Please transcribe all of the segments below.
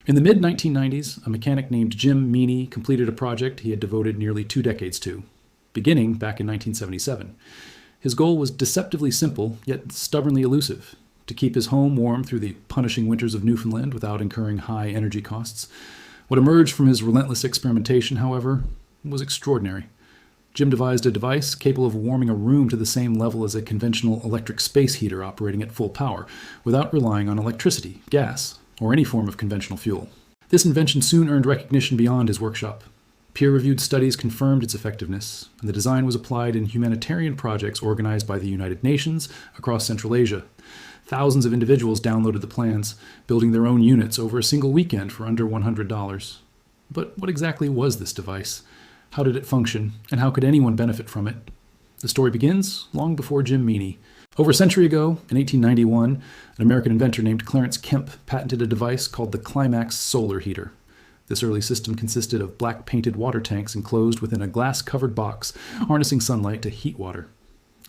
In the mid-1990s, a mechanic named Jim Meany completed a project he had devoted nearly 2 decades to, beginning back in 1977. His goal was deceptively simple, yet stubbornly elusive: to keep his home warm through the punishing winters of Newfoundland without incurring high energy costs. What emerged from his relentless experimentation, however, was extraordinary. Jim devised a device capable of warming a room to the same level as a conventional electric space heater operating at full power, without relying on electricity, gas, or any form of conventional fuel. This invention soon earned recognition beyond his workshop. Peer-reviewed studies confirmed its effectiveness, and the design was applied in humanitarian projects organized by the United Nations across Central Asia. Thousands of individuals downloaded the plans, building their own units over a single weekend for under $100. But what exactly was this device? How did it function, and how could anyone benefit from it? The story begins long before Jim Meany. Over a century ago, in 1891, an American inventor named Clarence Kemp patented a device called the Climax solar heater. This early system consisted of black-painted water tanks enclosed within a glass-covered box, harnessing sunlight to heat water.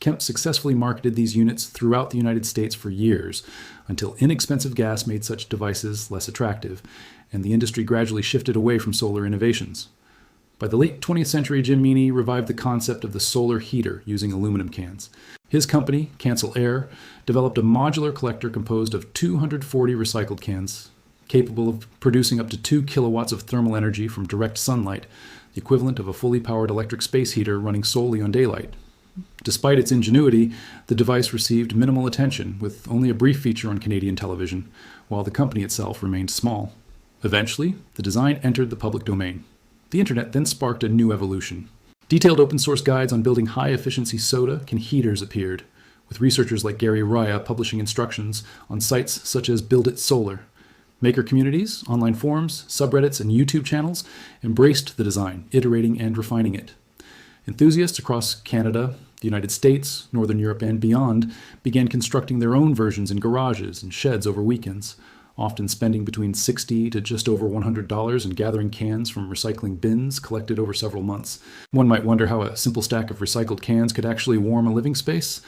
Kemp successfully marketed these units throughout the United States for years, until inexpensive gas made such devices less attractive, and the industry gradually shifted away from solar innovations. By the late 20th century, Jim Meany revived the concept of the solar heater using aluminum cans. His company, Cancel Air, developed a modular collector composed of 240 recycled cans, capable of producing up to 2 kilowatts of thermal energy from direct sunlight, the equivalent of a fully powered electric space heater running solely on daylight. Despite its ingenuity, the device received minimal attention, with only a brief feature on Canadian television, while the company itself remained small. Eventually, the design entered the public domain. The internet then sparked a new evolution. Detailed open-source guides on building high-efficiency soda can heaters appeared, with researchers like Gary Raya publishing instructions on sites such as Build It Solar. Maker communities, online forums, subreddits, and YouTube channels embraced the design, iterating and refining it. Enthusiasts across Canada, the United States, Northern Europe, and beyond began constructing their own versions in garages and sheds over weekends, often spending between $60 to just over $100 in gathering cans from recycling bins collected over several months. One might wonder how a simple stack of recycled cans could actually warm a living space.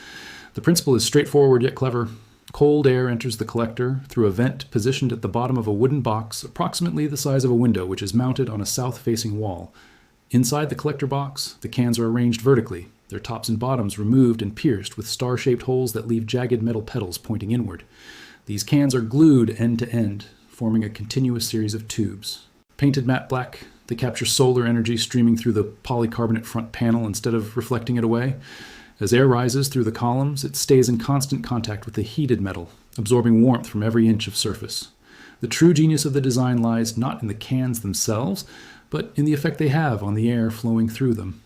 The principle is straightforward yet clever. Cold air enters the collector through a vent positioned at the bottom of a wooden box approximately the size of a window, which is mounted on a south-facing wall. Inside the collector box, the cans are arranged vertically, their tops and bottoms removed and pierced with star-shaped holes that leave jagged metal petals pointing inward. These cans are glued end to end, forming a continuous series of tubes. Painted matte black, they capture solar energy streaming through the polycarbonate front panel instead of reflecting it away. As air rises through the columns, it stays in constant contact with the heated metal, absorbing warmth from every inch of surface. The true genius of the design lies not in the cans themselves, but in the effect they have on the air flowing through them.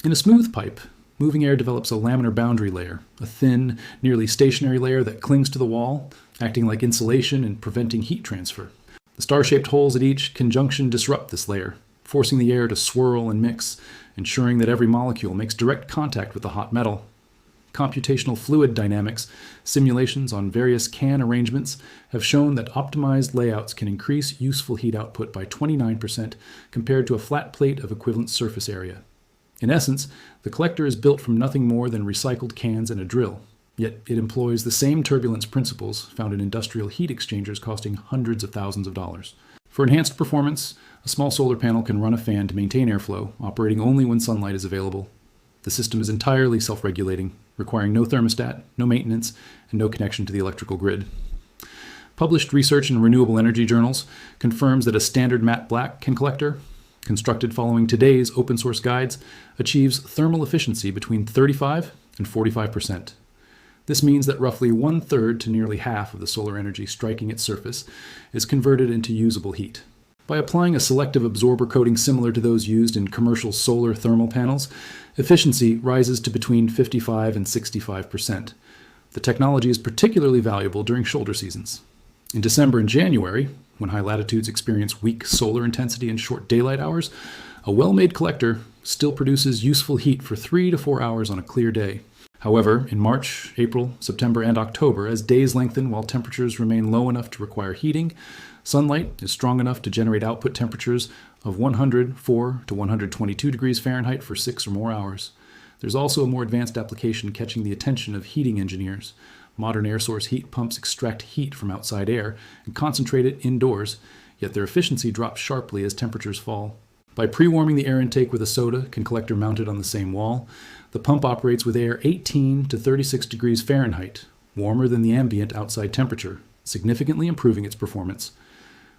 In a smooth pipe, moving air develops a laminar boundary layer, a thin, nearly stationary layer that clings to the wall, acting like insulation and preventing heat transfer. The star-shaped holes at each conjunction disrupt this layer, forcing the air to swirl and mix, ensuring that every molecule makes direct contact with the hot metal. Computational fluid dynamics simulations on various can arrangements have shown that optimized layouts can increase useful heat output by 29% compared to a flat plate of equivalent surface area. In essence, the collector is built from nothing more than recycled cans and a drill, yet it employs the same turbulence principles found in industrial heat exchangers costing hundreds of thousands of dollars. For enhanced performance, a small solar panel can run a fan to maintain airflow, operating only when sunlight is available. The system is entirely self-regulating, requiring no thermostat, no maintenance, and no connection to the electrical grid. Published research in renewable energy journals confirms that a standard matte black can collector, constructed following today's open source guides, achieves thermal efficiency between 35 and 45%. This means that roughly 1/3 to nearly half of the solar energy striking its surface is converted into usable heat. By applying a selective absorber coating similar to those used in commercial solar thermal panels, efficiency rises to between 55 and 65%. The technology is particularly valuable during shoulder seasons. In December and January, when high latitudes experience weak solar intensity and short daylight hours, a well-made collector still produces useful heat for 3 to 4 hours on a clear day. However, in March, April, September, and October, as days lengthen while temperatures remain low enough to require heating, sunlight is strong enough to generate output temperatures of 104 to 122 degrees Fahrenheit for 6 or more hours. There's also a more advanced application catching the attention of heating engineers. Modern air source heat pumps extract heat from outside air and concentrate it indoors, yet their efficiency drops sharply as temperatures fall. By pre-warming the air intake with a soda collector mounted on the same wall, the pump operates with air 18 to 36 degrees Fahrenheit, warmer than the ambient outside temperature, significantly improving its performance.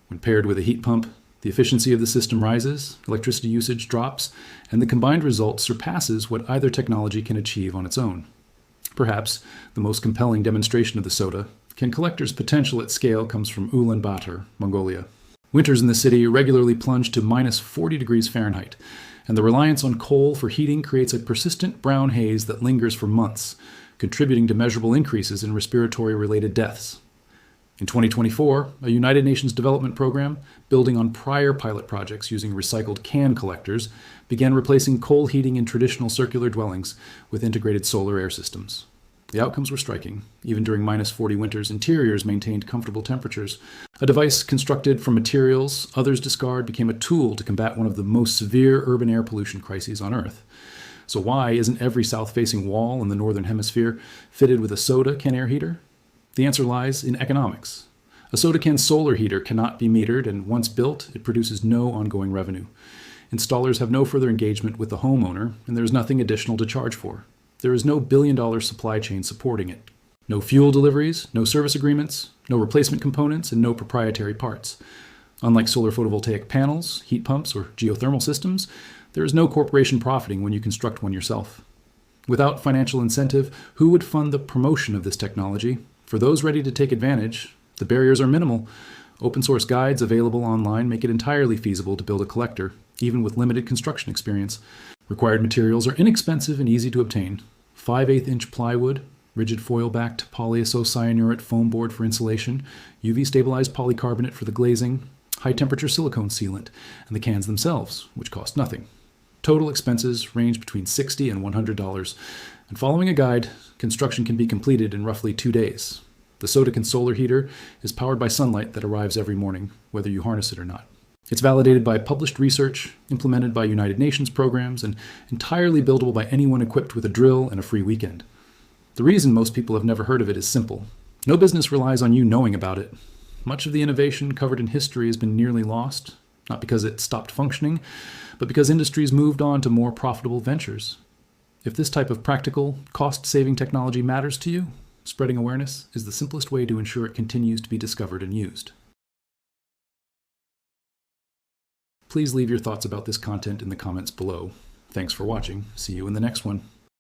When paired with a heat pump, the efficiency of the system rises, electricity usage drops, and the combined result surpasses what either technology can achieve on its own. Perhaps the most compelling demonstration of the soda can collector's potential at scale comes from Ulaanbaatar, Mongolia. Winters in the city regularly plunge to minus 40 degrees Fahrenheit, and the reliance on coal for heating creates a persistent brown haze that lingers for months, contributing to measurable increases in respiratory-related deaths. In 2024, a United Nations development program, building on prior pilot projects using recycled can collectors, began replacing coal heating in traditional circular dwellings with integrated solar air systems. The outcomes were striking. Even during minus 40 winters, interiors maintained comfortable temperatures. A device constructed from materials others discard became a tool to combat one of the most severe urban air pollution crises on Earth. So why isn't every south-facing wall in the Northern Hemisphere fitted with a soda can air heater? The answer lies in economics. A soda can solar heater cannot be metered, and once built, it produces no ongoing revenue. Installers have no further engagement with the homeowner, and there is nothing additional to charge for. There is no billion-dollar supply chain supporting it. No fuel deliveries, no service agreements, no replacement components, and no proprietary parts. Unlike solar photovoltaic panels, heat pumps, or geothermal systems, there is no corporation profiting when you construct one yourself. Without financial incentive, who would fund the promotion of this technology? For those ready to take advantage, the barriers are minimal. Open source guides available online make it entirely feasible to build a collector, even with limited construction experience. Required materials are inexpensive and easy to obtain. 5/8-inch plywood, rigid foil-backed polyisocyanurate foam board for insulation, UV-stabilized polycarbonate for the glazing, high-temperature silicone sealant, and the cans themselves, which cost nothing. Total expenses range between $60 and $100, and following a guide, construction can be completed in roughly 2 days. The Sodacan solar heater is powered by sunlight that arrives every morning, whether you harness it or not. It's validated by published research, implemented by United Nations programs, and entirely buildable by anyone equipped with a drill and a free weekend. The reason most people have never heard of it is simple. No business relies on you knowing about it. Much of the innovation covered in history has been nearly lost, not because it stopped functioning, but because industries moved on to more profitable ventures. If this type of practical, cost-saving technology matters to you, spreading awareness is the simplest way to ensure it continues to be discovered and used. Please leave your thoughts about this content in the comments below. Thanks for watching. See you in the next one.